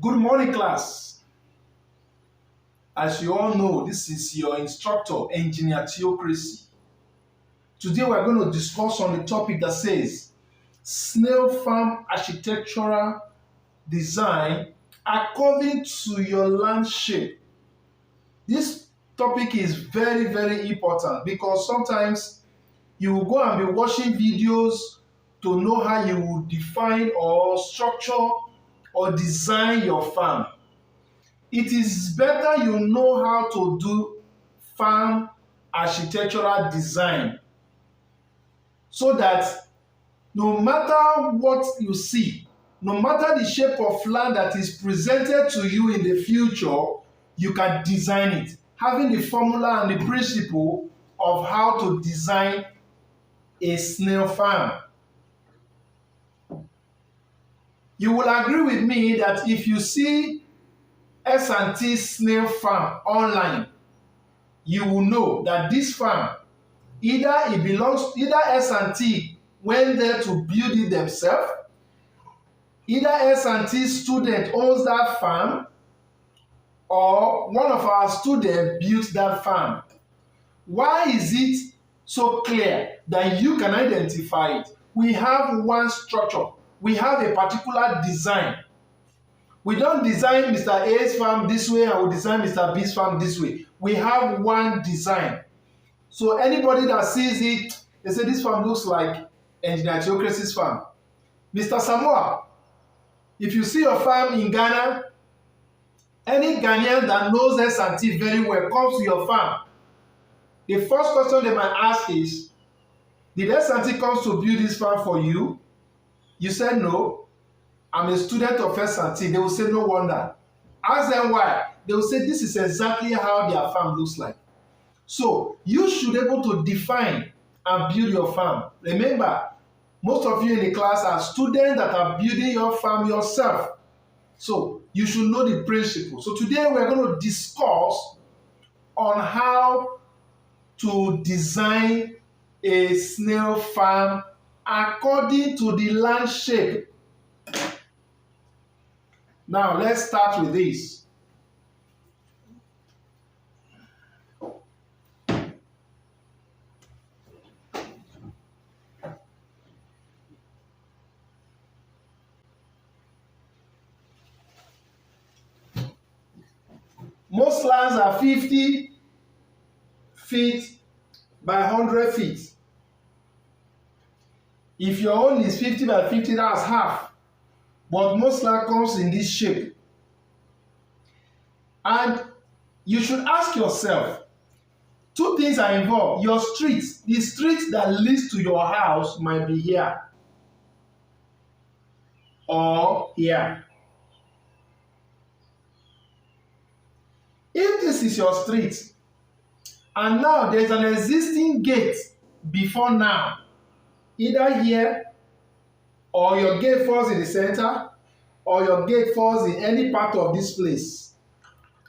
Good morning, class. As you all know, this is your instructor, Engineer Theocracy. Today we are going to discuss on the topic that says snail farm architectural design according to your land shape. This topic is very important because sometimes you will go and be watching videos to know how you will define or structure or design your farm. It is better you know how to do farm architectural design so that no matter what you see, no matter the shape of land that is presented to you in the future, you can design it, having the formula and the principle of how to design a snail farm. You will agree with me that if you see S&T snail farm online, you will know that this farm, either S&T went there to build it themselves, either S&T student owns that farm, or one of our students built that farm. Why is it so clear that you can identify it? We have one structure. We have a particular design. We don't design Mr. A's farm this way and we design Mr. B's farm this way. We have one design. So anybody that sees it, they say this farm looks like Engineer Theocracy's farm. Mr. Samoa, if you see your farm in Ghana, any Ghanaian that knows S&T very well comes to your farm. The first question they might ask is, did S&T come to build this farm for you? You said no. I'm a student of S&T. They will say no wonder. Ask them why. They will say this is exactly how their farm looks like. So you should be able to define and build your farm. Remember, most of you in the class are students that are building your farm yourself. So you should know the principle. So today we're going to discuss on how to design a snail farm according to the land shape. Now let's start with this. Most lands are 50 feet by 100 feet. If your own is 50 by 50, that's half. But most land comes in this shape. And you should ask yourself, two things are involved. Your street, the street that leads to your house might be here or here. If this is your street, and now there's an existing gate before now, either here, or your gate falls in the center, or your gate falls in any part of this place,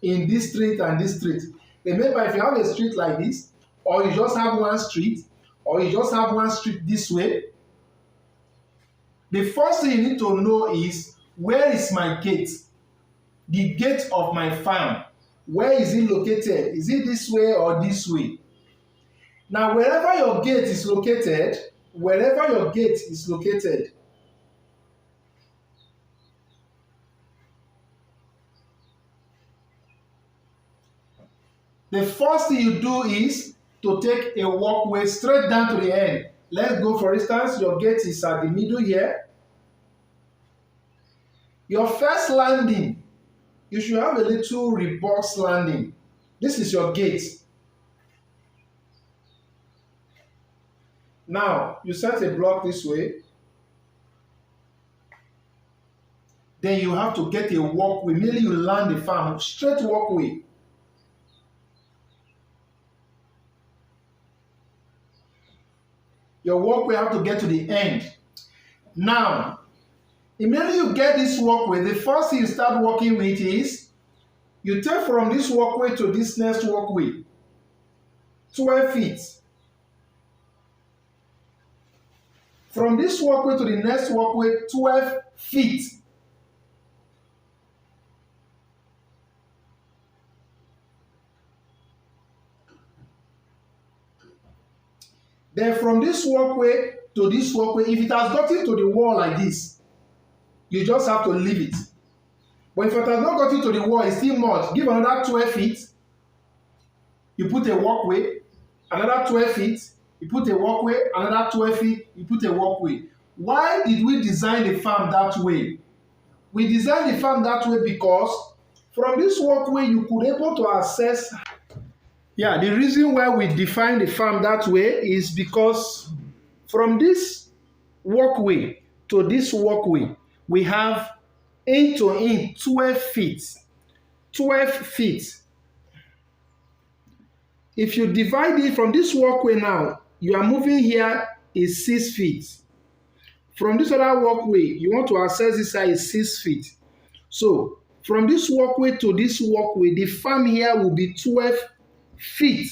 in this street and this street. Remember, if you have a street like this, or you just have one street, or you just have one street this way, the first thing you need to know is, where is my gate? The gate of my farm. Where is it located? Is it this way or this way? Now, wherever your gate is located, the first thing you do is to take a walkway straight down to the end. Let's go, for instance, your gate is at the middle here. Your first landing, you should have a little rebox landing. This is your gate. Now, you set a block this way. Then you have to get a walkway. Immediately you land the farm, straight walkway. Your walkway have to get to the end. Now, immediately you get this walkway, the first thing you start working with is, you take from this walkway to this next walkway, 12 feet. From this walkway to the next walkway, 12 feet. Then from this walkway to this walkway, if it has gotten to the wall like this, you just have to leave it. But if it has not gotten to the wall, it's still much. Give another 12 feet. You put a walkway, another 12 feet. You put a walkway, another 12 feet. You put a walkway. Why did we design the farm that way? We designed the farm that way because from this walkway, you could able to access. Yeah, the reason why we define the farm that way is because from this walkway to this walkway, we have in to in 12 feet. 12 feet. If you divide it from this walkway now, you are moving here is 6 feet. From this other walkway, you want to access this side is 6 feet. So from this walkway to this walkway, the farm here will be 12 feet.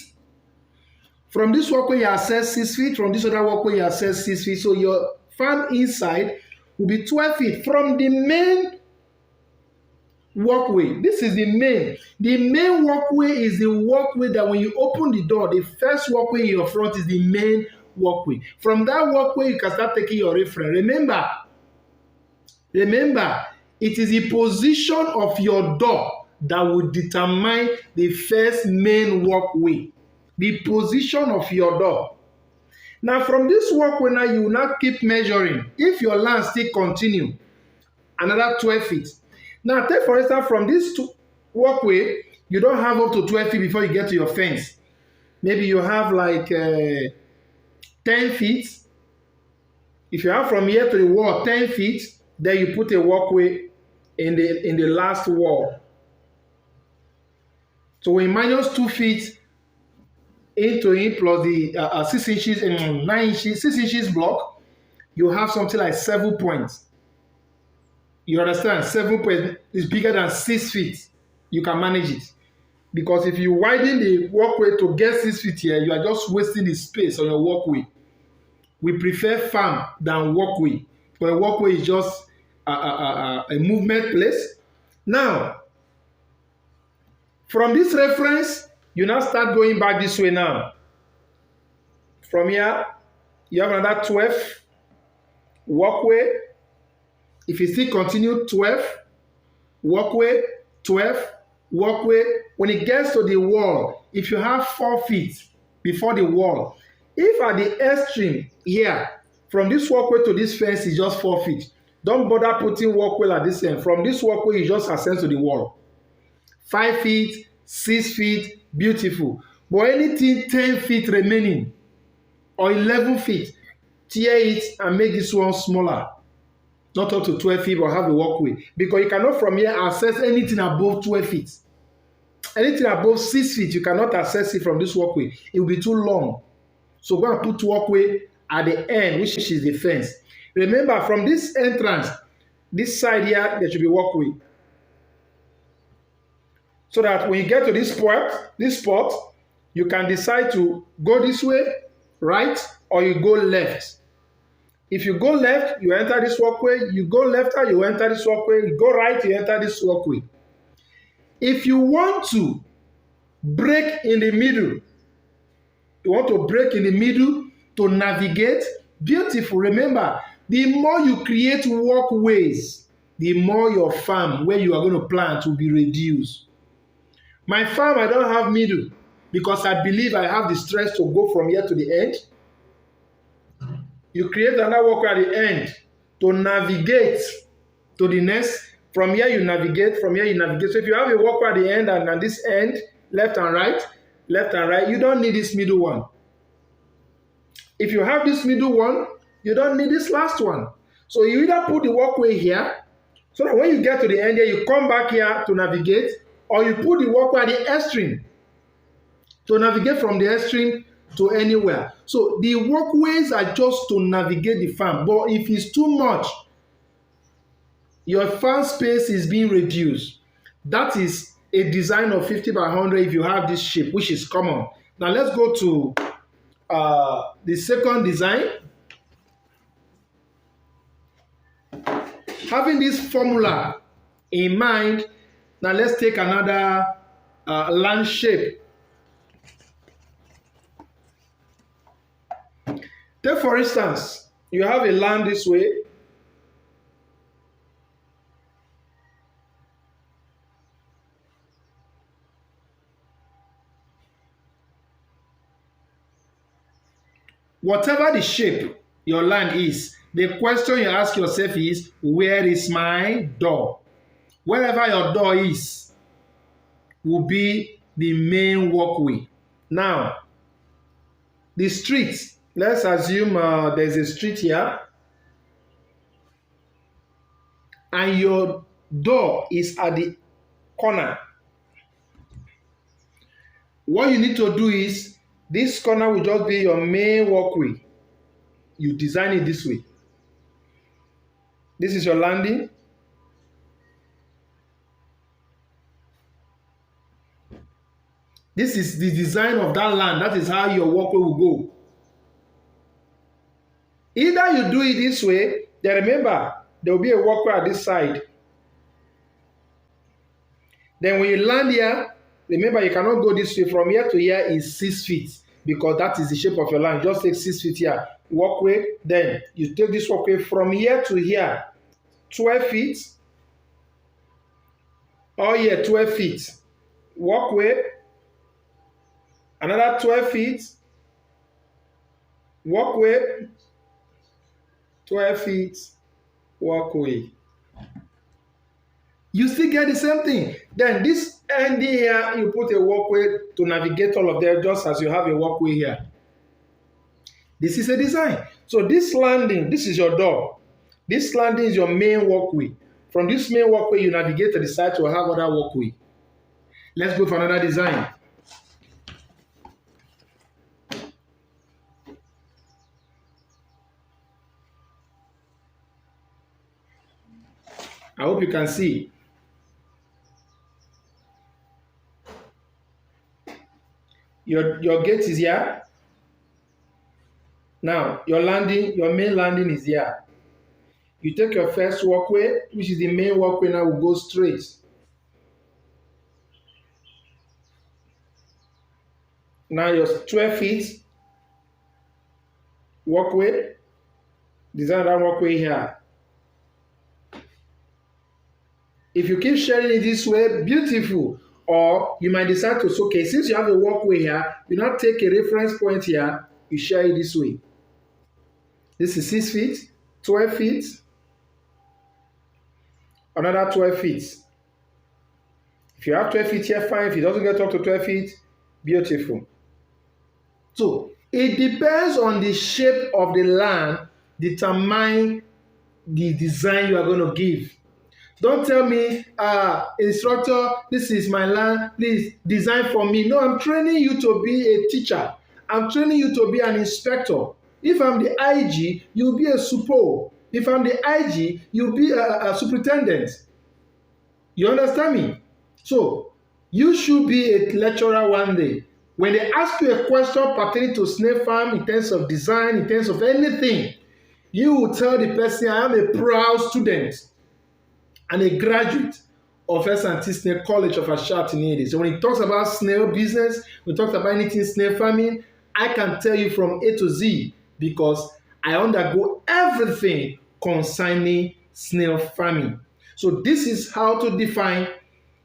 From this walkway, you access 6 feet. From this other walkway, you access 6 feet. So your farm inside will be 12 feet from the main walkway. This is the main. The main walkway is the walkway that when you open the door, the first walkway in your front is the main walkway. From that walkway, you can start taking your reference. Remember, it is the position of your door that will determine the first main walkway. The position of your door. Now, from this walkway, now you will not keep measuring. If your land still continue, another 12 feet. Now, take for instance, from this walkway, you don't have up to 12 feet before you get to your fence. Maybe you have like 10 feet. If you have from here to the wall 10 feet, then you put a walkway in the last wall. So when minus 2 feet into in plus the 6 inches and 9 inches, 6 inches block, you have something like 7 points. You understand? 7 points is bigger than 6 feet. You can manage it. Because if you widen the walkway to get 6 feet here, you are just wasting the space on your walkway. We prefer farm than walkway. But a walkway is just a movement place. Now, from this reference, you now start going back this way now. From here, you have another 12 walkway. If you still continue 12, walkway, 12, walkway. When it gets to the wall, if you have 4 feet before the wall, if at the extreme here, from this walkway to this fence is just 4 feet, don't bother putting walkway at this end. From this walkway, you just ascend to the wall. 5 feet, 6 feet, beautiful. But anything 10 feet remaining or 11 feet, tear it and make this one smaller. Not up to 12 feet, but have a walkway. Because you cannot from here access anything above 12 feet. Anything above 6 feet, you cannot access it from this walkway. It will be too long. So go and put walkway at the end, which is the fence. Remember, from this entrance, this side here, there should be walkway. So that when you get to this spot, you can decide to go this way, right, or you go left. If you go left, you enter this walkway. You go left, you enter this walkway. You go right, you enter this walkway. If you want to break in the middle, to navigate, beautiful. Remember, the more you create walkways, the more your farm where you are going to plant will be reduced. My farm, I don't have middle because I believe I have the strength to go from here to the end. You create another walkway at the end to navigate to the next. From here you navigate, So if you have a walkway at the end and this end, left and right, you don't need this middle one. If you have this middle one, you don't need this last one. So you either put the walkway here, so that when you get to the end here, you come back here to navigate, or you put the walkway at the extreme to navigate from the extreme to anywhere. So the walkways are just to navigate the farm. But if it's too much, your farm space is being reduced. That is a design of 50 by 100 if you have this shape, which is common. Now let's go to the second design. Having this formula in mind, now let's take another land shape. Take for instance, you have a land this way. Whatever the shape your land is, the question you ask yourself is, where is my door? Wherever your door is, will be the main walkway. Now, the street, let's assume there's a street here, and your door is at the corner. What you need to do is, this corner will just be your main walkway. You design it this way. This is your landing. This is the design of that land. That is how your walkway will go. Either you do it this way, then remember, there will be a walkway at this side. Then when you land here, remember you cannot go this way. From here to here is 6 feet, because that is the shape of your land. Just take 6 feet here, walkway. Then you take this walkway from here to here, 12 feet. Oh yeah, 12 feet. Walkway. Another 12 feet. Walkway. 12 feet. Walkway. You still get the same thing. Then this end here, you put a walkway to navigate all of them, just as you have a walkway here. This is a design. So this landing, this is your door. This landing is your main walkway. From this main walkway, you navigate to the side to have other walkway. Let's go for another design. I hope you can see. Your gate is here. Now, your main landing is here. You take your first walkway, which is the main walkway, now will go straight. Now your 12 feet walkway, design that walkway here. If you keep sharing it this way, beautiful. Or you might decide to, so, okay, since you have a walkway here, you now take a reference point here, you share it this way. This is 6 feet, 12 feet, another 12 feet. If you have 12 feet here, fine. If it doesn't get up to 12 feet, beautiful. So it depends on the shape of the land, determine the design you are going to give. Don't tell me, instructor, this is my land, please design for me. No, I'm training you to be a teacher. I'm training you to be an inspector. If I'm the IG, you'll be a suppo. If I'm the IG, you'll be a superintendent. You understand me? So, you should be a lecturer one day. When they ask you a question pertaining to snail farm in terms of design, in terms of anything, you will tell the person, I am a proud student and a graduate of S&T Snail College of Ashanti. So when he talks about snail business, when he talks about anything snail farming, I can tell you from A to Z because I undergo everything concerning snail farming. So this is how to define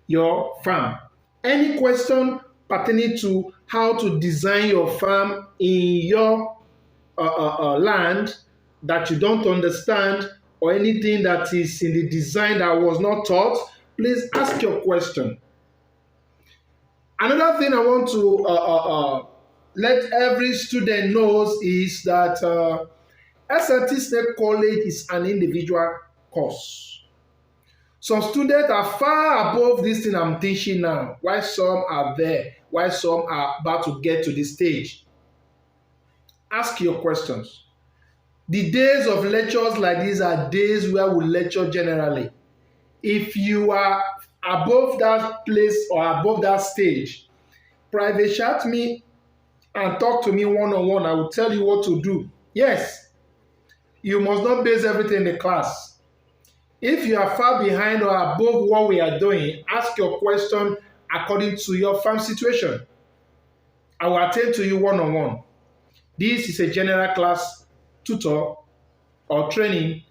your farm. Any question pertaining to how to design your farm in your land that you don't understand, or anything that is in the design that was not taught, please ask your question. Another thing I want to let every student knows is that S&T Snail College is an individual course. Some students are far above this thing I'm teaching now, while some are there, while some are about to get to this stage. Ask your questions. The days of lectures like these are days where we lecture generally. If you are above that place or above that stage, private chat me and talk to me one-on-one. I will tell you what to do. Yes, you must not base everything in the class. If you are far behind or above what we are doing, ask your question according to your farm situation. I will attend to you one-on-one. This is a general class tutor or training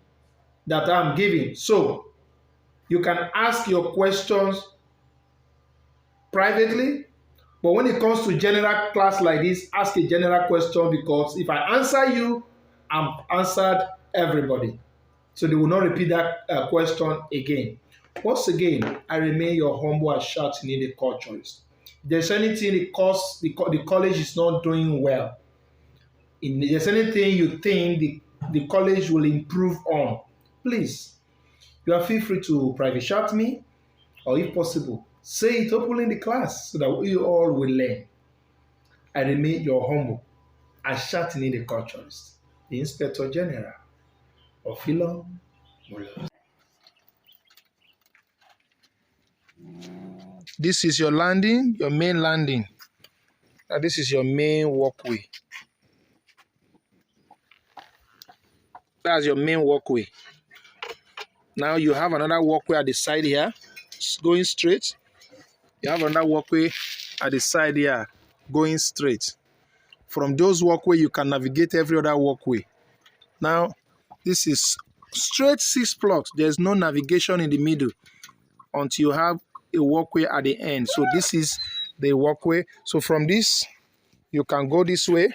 that I'm giving. So you can ask your questions privately, but when it comes to general class like this, ask a general question, because if I answer you, I've answered everybody. So they will not repeat that question again. Once again, I remain your humble and shouting in the culturist. If there's anything the college is not doing well, if there's anything you think the college will improve on, please, you are feel free to private chat me, or if possible, say it openly in the class so that we all will learn. I remain your humble and shouting in the culturist, the Inspector General of Philo. This is your landing, your main landing. Now this is your main walkway. That's your main walkway. Now you have another walkway at the side here, going straight. You have another walkway at the side here, going straight. From those walkway, you can navigate every other walkway. Now, this is straight 6 plots. There's no navigation in the middle until you have a walkway at the end. So this is the walkway. So from this, you can go this way,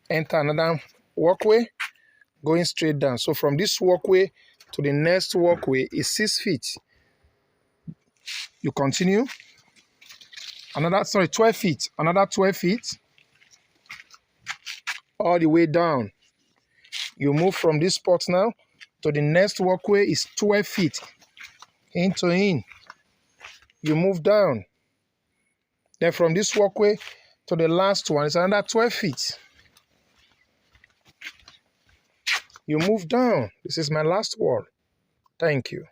enter another walkway, going straight down. So from this walkway to the next walkway is 6 feet. You continue. 12 feet. Another 12 feet. All the way down. You move from this spot now to the next walkway is 12 feet. In to in. You move down. Then from this walkway to the last one is another 12 feet. You move down. This is my last wall. Thank you.